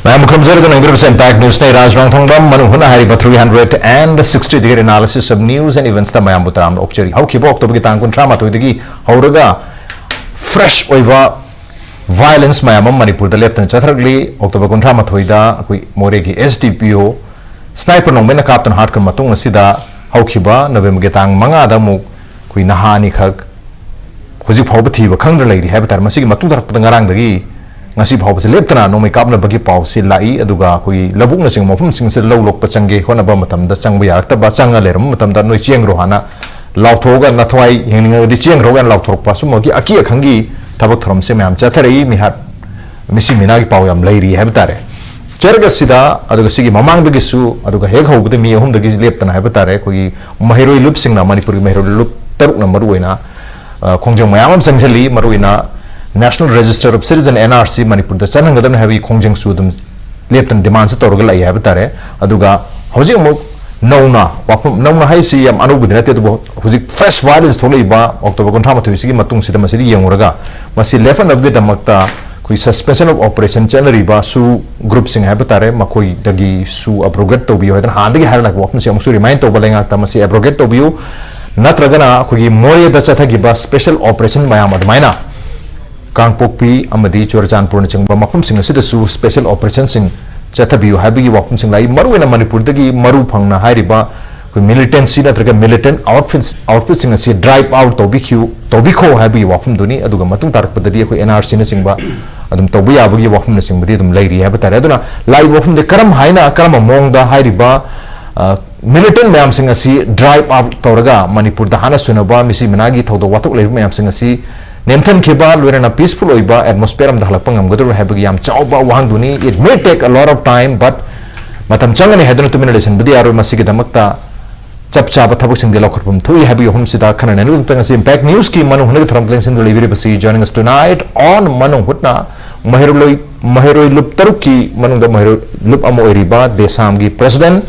Ma'am, comes out of the 90% Impact News Day. Raj Rangthongbam, Manu Huna Hari 360 degree analysis of news and events. The Mayam Butram Okcheri. How keep October Gitan Trama to the Hauraga fresh over violence. Mayam Manipur, the Lieutenant Chatterley, October Contrama Toida, Moregi, SDPO, Sniper no Mena Captain Hartcom Matung Sida, Haukiba, Novem Getang, Manga Damu, Queen Nahani Kag, Huzi Pobati, a Kanga lady, Habitat Masig Matuta Pangarang the Gi. Ngasi phau se leptana no makeup na bagi pau se lai aduga koi labuk na sing mafum sing se lo lok pachange khona ba matam da changba yar ta ba changa leram matam da noi chiang ro hana law thoga na thwai hingning di chiang ro gan law thok pa su mo gi aki khangi thabak throm se myam cha tharei mi hat misi mina gi pau yam leiri habtare cherga sida aduga sigi mamang da gi su aduga hek ho bde mi hum da gi leptana habtare koi mahiroi lup sing na manipur mahiroi lup taruk na maruina khongjang mayam sangjali maruina National Register of Citizen NRC Manipur the Chanang Gadam Heavy Kongjang Sudum Lepton demands to Torgal Ayabitare, Aduga, Housing Nona, Nona Haisi, Anu with the fresh violence to Liba, October Contama to see Matung Sidama City Yamuraga, Masi Lefan of Gitamakta, who is suspension of Operation Chanariba, Su groups in Habitare, Makoi, Dagi, Su Abrogetto Bio, and Handi had like Wapan Siam remind to Balang Tamasi Abrogetto Bio, Natragana, Kugi Moria the Chatagiba, special operation Mayamad Mina. Kangpokpi amadi Chorchanpur na chingba mafum sing asida su special operation sing chathabiu habi wafum sing lai maru na Manipur dagi maru phangna hairiba koi militancy na traga militant outfits sing asi drive out tobikho habi wafum duni aduga matung tarak padadi koi NRC na singba adum tobi abagi wafum na singbadi adum lairi habatare aduna lai wafum de karam haina karam mongda hairiba militant mayam sing asi drive out toraga Manipur da hana sunaba misi managi thodo watuk lai mayam sing asi Nemtan Kiba, Lurena peaceful Oiba, atmosphere of the Halapangam Gudu Habiam Chauba Wanduni. It may take a lot of time, but Matam Changani had no 2 minutes and Budia Masikidamakta Chapchaba Tabus in the locker room. 2 happy home sita Kanan and Impact News Ki Manu Hunter in the Library joining us tonight on Manu Hutna, Mahiroi Lup Taruki, Manu the Lup Amoiriba, the Samgi President.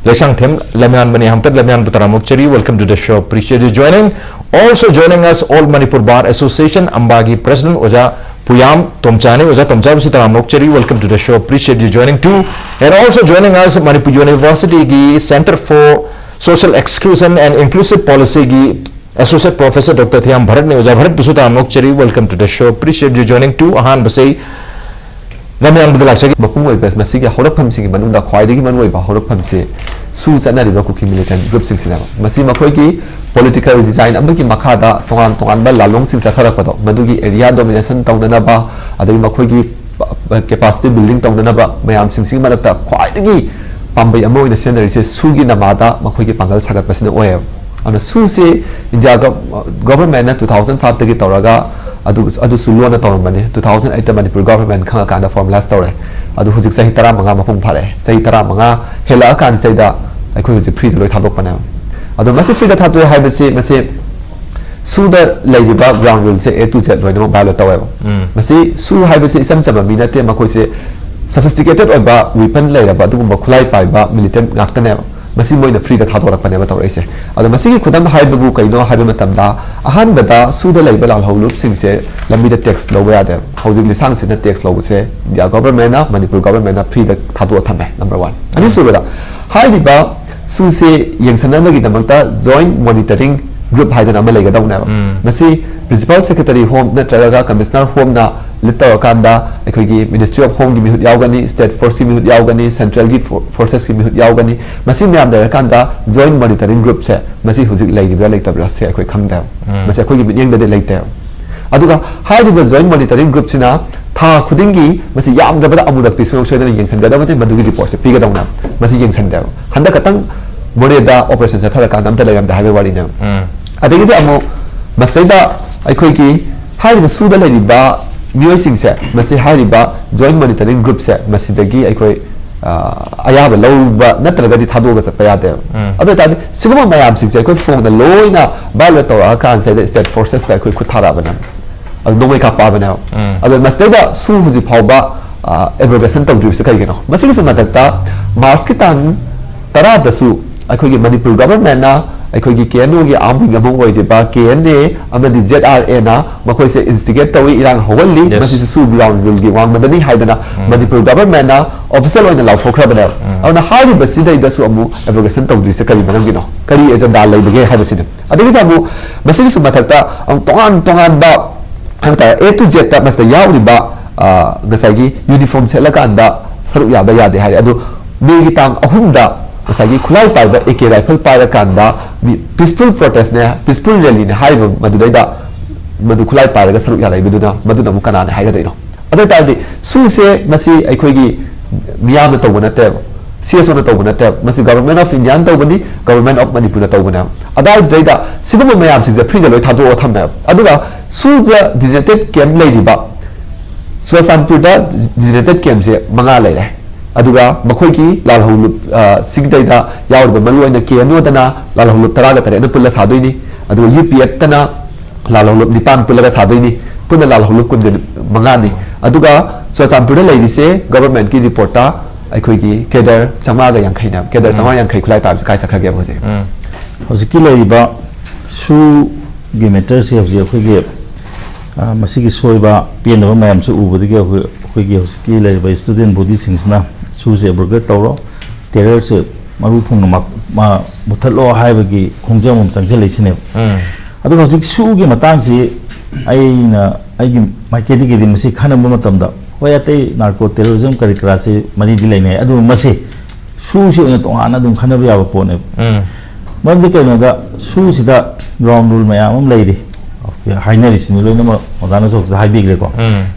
Leshang Them, Lamian Mani Hamtad, Lamian Butaramokcheri, welcome to the show. Appreciate you joining. Also joining us, All Manipur Bar Association, Ambagi President, Oja Puyam Tomchani, Oja Tomchab Sitaramokcheri, welcome to the show. Appreciate you joining too. And also joining us, Manipur University Gi Center for Social Exclusion and Inclusive Policy Gi Associate Professor Dr. Thiam Bharat, Oja Bharat Pusutaramokcheri, welcome to the show. Appreciate you joining too. Ahan Basay. Lamian Budalachaki, Bapu, Best Messiga, Horapam Sing, Manunda, Quiding Manueva, Horapam Se, Suits and Aribaku militant group 6 level. Masima Koiki, political design, Amaki Makada, Tongan Bella, Long since Atarapato, Madugi, area domination, Tonganaba, Adama Koiki capacity building Tonganaba, Mayam Sing Malata, Quiding Pambai Amo in the center is Sugi Namada, Makoiki Pangal Saga President Oil. On a Susi, India government 2005 to get Toraga. Adu suluan na tormani 2008 Manipur government khanga kana formula store adu hujik sahi tara manga mapung phare sahi tara manga hela kan saida akhoi hujik free loi thadok pana adu masi free da thatu haibase masi su da leiba ground rule se a to z loi no balo tawe masi su haibase isam chaba mina te makoi se sophisticated oba weapon leira ba du khulai pai ba militant ngaktane masi moi na free da thadorak pane ba tawraise adu masi ki khudam haibu kaino haibu matamda ahan bada suda leiba lal holup sing se lambi da tax lo ya de housing lisang se na tax lo se ya government na Manipur government na free da thadu thame number 1 ani subada hai ba su se yengsana gi damakta joint monitoring group haidan ama lega dauna masi principal secretary home na traga commissioner home na little kanda ekhoi Ministry of Home gi mihut yaugani state force gi mihut yaugani central gi forces gi mihut yaugani masi myam da kanda joint monitoring group se masi hujik leibra leitabra se ekhoi khangda masi ekhoi gi minyeng da de leite aduga haidiba joint monitoring group sina tha khudingi masi yam da bada amudak ti so soidana yengsan da mate madugi report se piga dauna masi yengsan da handa katang moreda operation se thara kandam da legam da habe wali na adegi da amo mastaida ekhoi gi haidiba suda leiba Music set, Masi Hariba, joint monitoring group set, Masidagi, Ayaba low, but not the Tadogas of Payade. Other than Sigma Mayam six, I could form the low in a ballot or I can't say that forces that could Tarabanams. I don't wake up Avenel. Other Masteda, Suzi Pauba, Ebergasant of Drews, Masis Matata, Marskitan, Tarada Su, I could get Manipur government now. ꯑꯩꯈꯣꯏꯒꯤ KNUꯒꯤ arm ꯑꯃ ꯑꯣꯏꯔꯤꯕ KNA ꯑꯃꯗꯤ ZRA 나 ꯃꯈꯣꯏꯁꯦ instigate ꯇꯧꯏ ꯏꯔꯥꯡ ꯍꯧꯍꯜꯂꯤ ꯃꯁꯤꯁꯨ ꯁꯨ ground ꯔꯨꯜꯒꯤ ꯋꯥꯡꯃꯗꯅꯤ ꯍꯥꯏꯗꯅ ꯃꯅꯤꯄꯨꯔ ꯒꯚꯔꯟꯃꯦꯟꯠꯅ ꯑꯣꯐꯤꯁꯤꯌꯦꯜ ꯑꯣꯏꯅ ꯂꯥꯎꯊꯣꯛꯈ꯭ꯔꯕꯅꯦꯕ ꯑꯗꯨꯅ ꯍꯥꯏꯔꯤꯕꯁꯤꯗꯩꯗꯁꯨ ꯑꯃꯨꯛ ꯑꯦꯕ꯭ꯔꯣꯒꯦꯁꯟ ꯇꯧꯗ꯭ꯔꯤꯁꯦ ꯀꯔꯤ ꯃꯔꯝꯒꯤꯅꯣ ꯀꯔꯤ ꯑꯦꯖꯦꯟꯗꯥ ꯂꯩꯕꯒꯦ ꯍꯥꯏꯕꯁꯤꯅꯤ ꯑꯗꯒꯤꯗꯤ ꯑꯃꯨꯛ ꯃꯁꯤꯒꯤꯁꯨ ꯃꯊꯛꯇ ꯇꯣꯉꯥꯟ ꯇꯣꯉꯥꯟꯕ ꯍꯥꯏꯕ ꯇꯥꯔꯦ A to Z ꯇ ꯃꯁꯤꯗ ꯌꯥꯎꯔꯤꯕ ꯉꯁꯥꯏꯒꯤ ꯌꯨꯅꯤꯐꯣꯔꯝ ꯁꯦꯠꯂꯀꯥꯟꯗ ꯁꯔꯨꯛ ꯌꯥꯕ ꯌꯥꯗꯦ ꯍꯥꯏꯔꯦ ꯑꯗꯨ ꯃꯦꯒꯤ ꯇꯥꯡ 3ꯗ ꯉꯁꯥꯏꯒꯤ ꯈꯨꯠꯂꯥꯏ ꯄꯥꯏꯕ AK ꯔꯥꯏꯐꯜ ꯄꯥꯏꯔꯀꯥꯟꯗ ꯄꯤꯁꯐꯨꯜ ꯄ꯭ꯔꯣꯇꯦꯁꯅꯦ ꯄꯤꯁꯐꯨꯜ ꯔꯦꯂꯤꯅꯦ ꯍꯥꯏꯔꯤꯕ ꯃꯗꯨꯗꯩꯗ ꯃꯗꯨ ꯈꯨꯠꯂꯥꯏ ꯄꯥꯏꯔꯒ ꯁꯔꯨꯛ ꯌꯥꯔꯛꯏꯕꯗꯨꯅ ꯃꯗꯨꯅ ꯑꯃꯨꯛ ꯀꯅꯥꯅ ꯍꯥꯏꯒꯗꯣꯏꯅꯣ ꯑꯗꯨ ꯑꯣꯏꯇꯥꯔꯗꯤ ꯁꯨꯁꯦ ꯃꯁꯤ ꯑꯩꯈꯣꯏꯒꯤ ꯃꯤꯌꯥꯝꯅ ꯇꯧꯕ ꯅꯠꯇꯦꯕ CSOꯅ ꯇꯧꯕ ꯅꯠꯇꯦꯕ ꯃꯁꯤ ꯒꯚꯔꯟꯃꯦꯟꯠ ꯑꯣꯐ ꯏꯟꯗꯤꯌꯥꯅ ꯇꯧꯕꯅꯤ ꯒꯚꯔꯟꯃꯦꯟꯠ ꯑꯣꯐ ꯃꯅꯤꯄꯨꯔꯅ ꯇꯧꯕꯅꯦꯕ ꯑꯗꯥꯏꯗꯨꯗꯩꯗ ꯁꯤꯒꯨꯝꯕ ꯃꯌꯥꯝꯁꯤꯡꯁꯦ ꯐ꯭ꯔꯤꯗ ꯂꯣꯏ ꯊꯥꯗꯣꯛꯑ ꯊꯝꯃꯦꯕ ꯑꯗꯨꯒ ꯁꯨꯗ ꯗꯤꯖꯤꯅꯦꯇꯦꯗ ꯀꯦꯝꯞ ꯂꯩꯔꯤꯕ ꯆꯨꯔꯆꯥꯟꯄꯨꯔꯗ ꯗꯤꯖꯤꯅꯦꯇꯦꯗ ꯀꯦꯝꯞꯁꯦ 5 ꯂꯩꯔꯦ ꯑꯗꯨꯒ ꯃꯈꯣꯏꯒꯤ ꯂꯥꯜꯍꯧꯂꯨꯞ ꯁꯤꯒꯤꯗꯩꯗ ꯌꯥꯎꯔꯤꯕ ꯃꯔꯨꯑꯣꯏꯅ KNUꯗꯅ ꯂꯥꯜꯍꯧꯂꯨꯞ 13ꯅ ꯄꯨꯜꯂ ꯁꯥꯗꯣꯏꯅꯤ ꯑꯗꯨꯒ UPFꯇꯅ ꯂꯥꯜꯍꯧꯂꯨꯞ 9 ꯄꯨꯜꯂꯒ ꯁꯥꯗꯣꯏꯅꯤ ꯄꯨꯟꯅ ꯂꯥꯜꯍꯧꯂꯨꯞ 15ꯅꯤ ꯑꯗꯨꯒ ꯆꯨꯔꯆꯥꯟꯄꯨꯔꯗ ꯂꯩꯔꯤꯁꯦ ꯒꯚꯔꯟꯃꯦꯟꯠꯀꯤ ꯔꯤꯄꯣꯔꯠꯇ ꯑꯩꯈꯣꯏꯒꯤ ꯀꯦꯗꯔ 550ꯅꯦ ꯀꯦꯗꯔ 550 ꯈꯨꯠꯂꯥꯏ ꯄꯥꯏꯕꯁꯦ ꯀꯥꯏ ꯆꯠꯈ꯭ꯔꯒꯦ ꯍꯧꯖꯤꯛꯀꯤ ꯂꯩꯔꯤꯕ ꯁꯨꯒꯤ ꯃꯦꯇꯔꯁꯦ ꯍꯧꯖꯤꯛ ꯑꯩꯈꯣꯏꯒꯤ ꯃꯁꯤꯒꯤ ꯁꯣꯏꯕ ꯄꯦꯟꯗꯕ ꯃꯌꯥꯝꯁꯨ ꯎꯕꯗꯒꯤ ꯑꯩꯈꯣꯏꯒꯤ ꯍꯧꯖꯤꯛꯀꯤ ꯂꯩꯔꯤꯕ ꯁ꯭ꯇꯨꯗꯦꯟꯠ ꯕꯣꯗꯤꯁꯤꯡꯁꯤꯅ ꯁꯨꯁꯦ ꯑꯦꯕ꯭ꯔꯣꯒꯦꯠ ꯇꯧꯔꯣ ꯇꯦꯔꯔꯁꯦ ꯃꯔꯨ ꯊꯨꯡꯅ ꯃꯨꯊꯠꯂꯣ ꯍꯥꯏꯕꯒꯤ ꯈꯣꯡꯖꯪ ꯑꯃ ꯆꯪꯁꯤꯜꯂꯛꯏꯁꯤꯅꯦꯕ ꯑꯗꯨꯒ ꯍꯧꯖꯤꯛ ꯁꯨꯒꯤ ꯃꯇꯥꯡꯁꯤ ꯑꯩꯒꯤ ꯃꯥꯏꯀꯩꯗꯒꯤꯗꯤ ꯃꯁꯤ ꯈꯟꯅꯕ ꯃꯇꯝꯗ ꯍꯣꯏ ꯑꯇꯩ ꯅꯥꯔꯀꯣ ꯇꯦꯔꯣꯔꯤꯖꯝ ꯀꯔꯤ ꯀꯔꯥꯁꯤ ꯃꯔꯤꯗꯤ ꯂꯩꯅꯩ ꯑꯗꯨꯕꯨ ꯃꯁꯤ ꯁꯨꯁꯤ ꯑꯣꯏꯅ ꯇꯣꯉꯥꯟꯅ ꯑꯗꯨꯝ ꯈꯟꯅꯕ ꯌꯥꯕ ꯄꯣꯠꯅꯦꯕ ꯃꯔꯝꯗꯤ ꯀꯩꯅꯣꯗ ꯁꯨꯁꯤꯗ ꯒ꯭ꯔꯥꯎꯟ ꯔꯨꯜ ꯃꯌꯥꯝ ꯑꯃ ꯂꯩꯔꯤ 하이너리스니 로이너마 오다노서 하이비그레고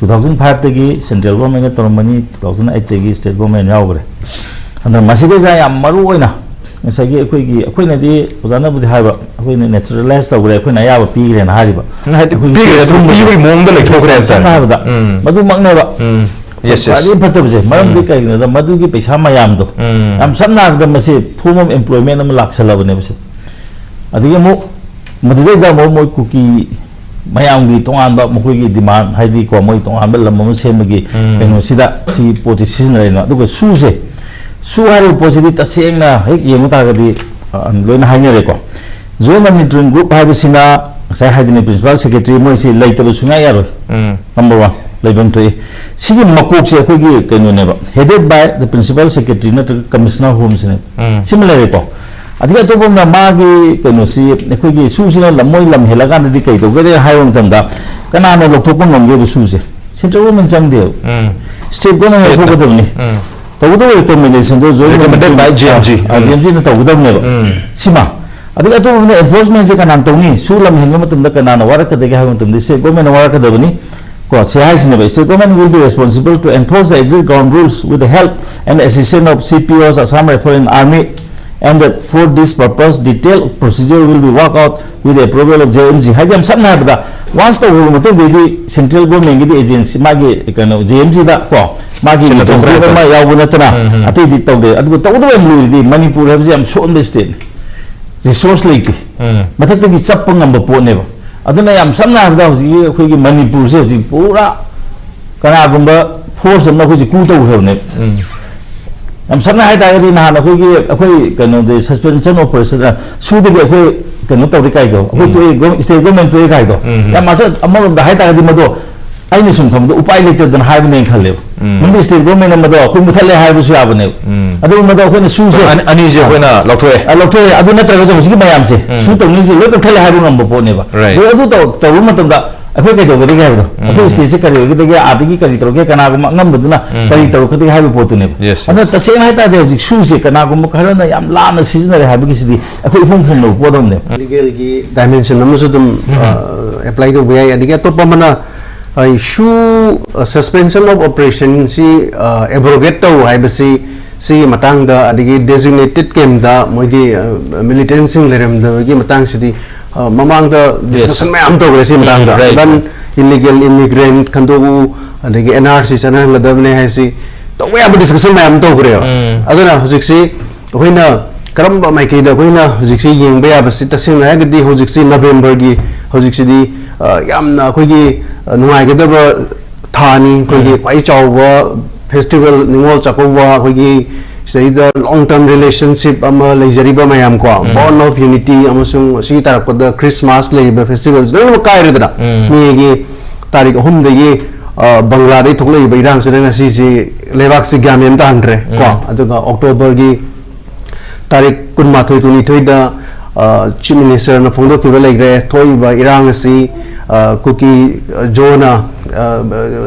2005 센트럴 गवर्नमेंट तौरमनी 2008 स्टेट गवर्नमेंट यावग्रे अंदर मसिदेजा याम मरु ओइना ngसाigi अखोइनादि ओजानाबुदि हाइबा अखोइना नेचुरलाइज तौग्रे अखोइना याबा पीग्रेना हारिबा पीग्रे तो पीबई मोंगदा लेथोग्रे sir हाइबदा मदु मगनेबा yes yes ari pathabje maram di kaigina da madu gi paisa mayam do am samna da mase form of employment am laksalabane base adigi mo madudai da mo kuki mayam gi tongan ba mokoi gi demand haidi ko moi tongan ba lam mo semagi keno sida si position raina duga su se su hari position ta sengna hek yengu ta gadi loina hainere ko joint monitoring group haibisina sai haidini principal secretary moi si laitaba sunga yaro number 1 laibam to sigi makok se ko gi keno ne ba headed by the principal secretary na commissioner home se similarly ko adiga to bom na magi keno si ko gi su sina lamoi lam helaga di kai to gade hayon tamda kana na lokthok pon ngom ge su se central government chang de state government ko ko ni to do recommendation do zo recommended by GMG na to do ne ba sima adiga to bom na enforcement se kana to ni su lam hen ma tamda kana na warak de ge hayon tamdi state government na warak de bani State government will be responsible to enforce the agreed ground rules with the help and assistance of CPOs, Assam Rifle and Army, and that for this purpose, detailed procedure will be worked out with the approval of JMG. Hajam samna habda once the the central government agency magi JMG da ko magi ma yawuna tana ati di tawde adu tawdu em di Manipur habji am so on the state resource like mathak gi chap ngam ba po ne ba aduna yam samna habda hoji khoi gi Manipur se hoji pura kana gumba force amna khoi ku to hone yam samna hai ta gi na na khoi gi khoi kano de suspension operation su de khoi kano to ri kai do khoi to state government to kai do yam ma amon da hai ta gi ma do aini sum tham do upai lete dan hai bane khale mun state government ma do khoi muthale hai bu su abane adu ma do khoi na su se ani je khoi na lokthoi adu na tra ga hoji mayam se su to ni se lo ka thale hai bu ngam bo ne ba do adu to ma tam da akhoi kai do ga ga do akhoi state se kari ga ga adigi kari to ga kana ga ngam bu na kari to ka ga hai bu potu ne adu ta se hai ta de hoji su se kana ga ma khara na yam la na season re hai bu gi si akhoi phum phum no po dom ne legal gi dimension namu su dum apply to bi adiga to pa mana issue suspension of operation si abrogate to haibasi si matang da adigi designated camp da moigi militant sing lerem da gi matang si di mamang da discussion mai am to gre si matang da dan illegal immigrant kandogu adigi NRC sana ladabne hai si to we am discussion mai am to gre adana hojik si hoina karamba mai ke da hoina hojik si yeng ba basi tasing na gidi hojik si November gi hojik si di yamna khoi gi nuai ge da thani khoi gi kwai chawwa festival ningol chakwa khoi gi the long-term relationship leijariba mayam ko bond of unity amasung si tarak pada Christmas leiba festivals no kai redra mi gi tarik hum de gi Bangladesh thokle ba irang sena si lebak si gamem ta andre ko aduga October gi tarik kun ma thoi tu ni thoi da chief minister na phongdo ki legre thoi ba irang si kuki jona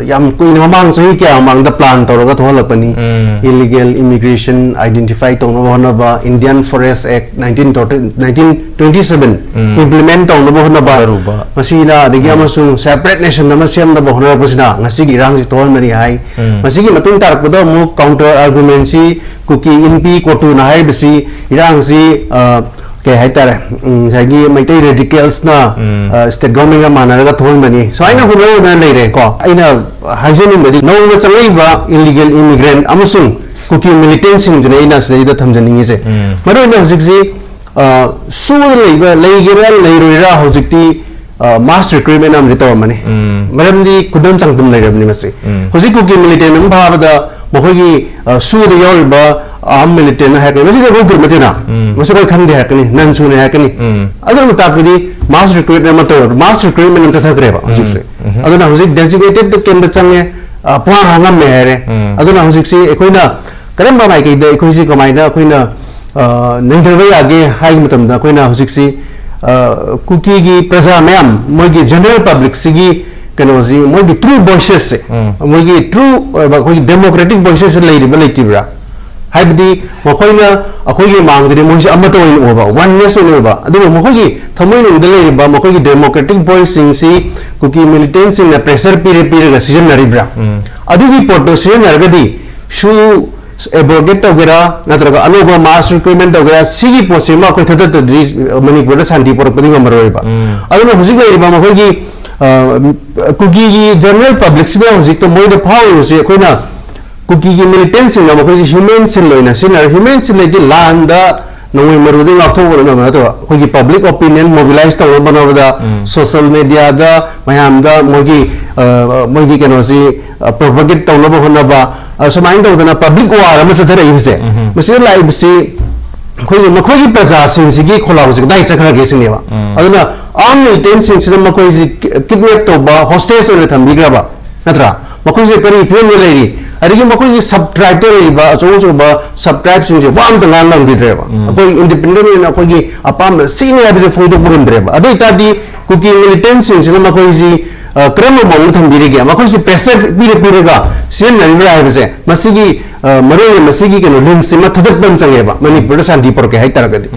yam kui na mang sahi kya mang da plan to ga thol pani illegal immigration identify to no ba Indian Forest Act 1927 implement to no ba masina digi amasung separate nation na siam da bohna pasina ngasi gi rang si tol mari hai masi gi matung tar ko move counter argument si kuki inpi ko tu na hai bisi irang si ke hai tare sagi mai tai radicals na state government ga mana ga thol mani so aina hulo na nei re ko aina hajeni medi no ga changai ba illegal immigrant amusung kuki militant sing june ina sai da thamjani ngi se maro na hojik ji su lei ba lei gira lei roira hojik ti mass recruitment am rito mani maram di kudam changdum lei rabni mase hojik kuki militant am bha da mohogi su de yol ba militant na hakni masi ko gur matina masi ko khande hakni nan su ne hakni adar mutabidi mass recruitment mato mass recruitment ta thakre ba hojik se adana hojik designated to kendra change pwa hangam me here adana hojik se ekoina karam ba mai ke de ekoi si kamai na koina nengder ba yage hai mutam da koina hojik se kuki gi praja mayam mogi general public sigi kanozi mogi true voices se mogi true ba koi democratic voices lei ri ba lei tibra haibdi mokoina akoi mang de mo si amato in oba oneness in oba adu mokogi thamoi nu de lei ba mokogi democratic voice sing si kuki militants in pressure pire ga season naribra adu gi porto season nargadi shu abrogate togera natraga anoba mass recruitment togera sigi posima ko thata to manipur santi por padi ngamroi ba adu hujik lei ba mokogi kuki gi general public sida hujik to moi de phau se koina kuki gi militants na mo human sin loina sinar human sin le landa nongoi marudi ngak thok na ma to ko gi public opinion mobilize to bana da social media da mayam da mogi kano si propagate to no bana ba so mind to na public war ma sa thara yuse masi lai bisi ko gi praja sin sigi khola gi dai chakra ge sin ba aduna am militants sin sim ko gi kidnap to ba hostage or tham bigra ba natra ko gi kari plan le ri adigi makoi subtribe to ba so ba subtribe sing je bam ta ngan lang di re ba akoi independent na akoi gi apam senior bi se photo burum re ba adai ta di kuki militant sing se makoi ji krama bom tham di re ga makoi si pressure bi re ga sin na ra ba se masigi mare masigi ke no link se ma thadap ban sang ba manipur santi por ke hai tar ga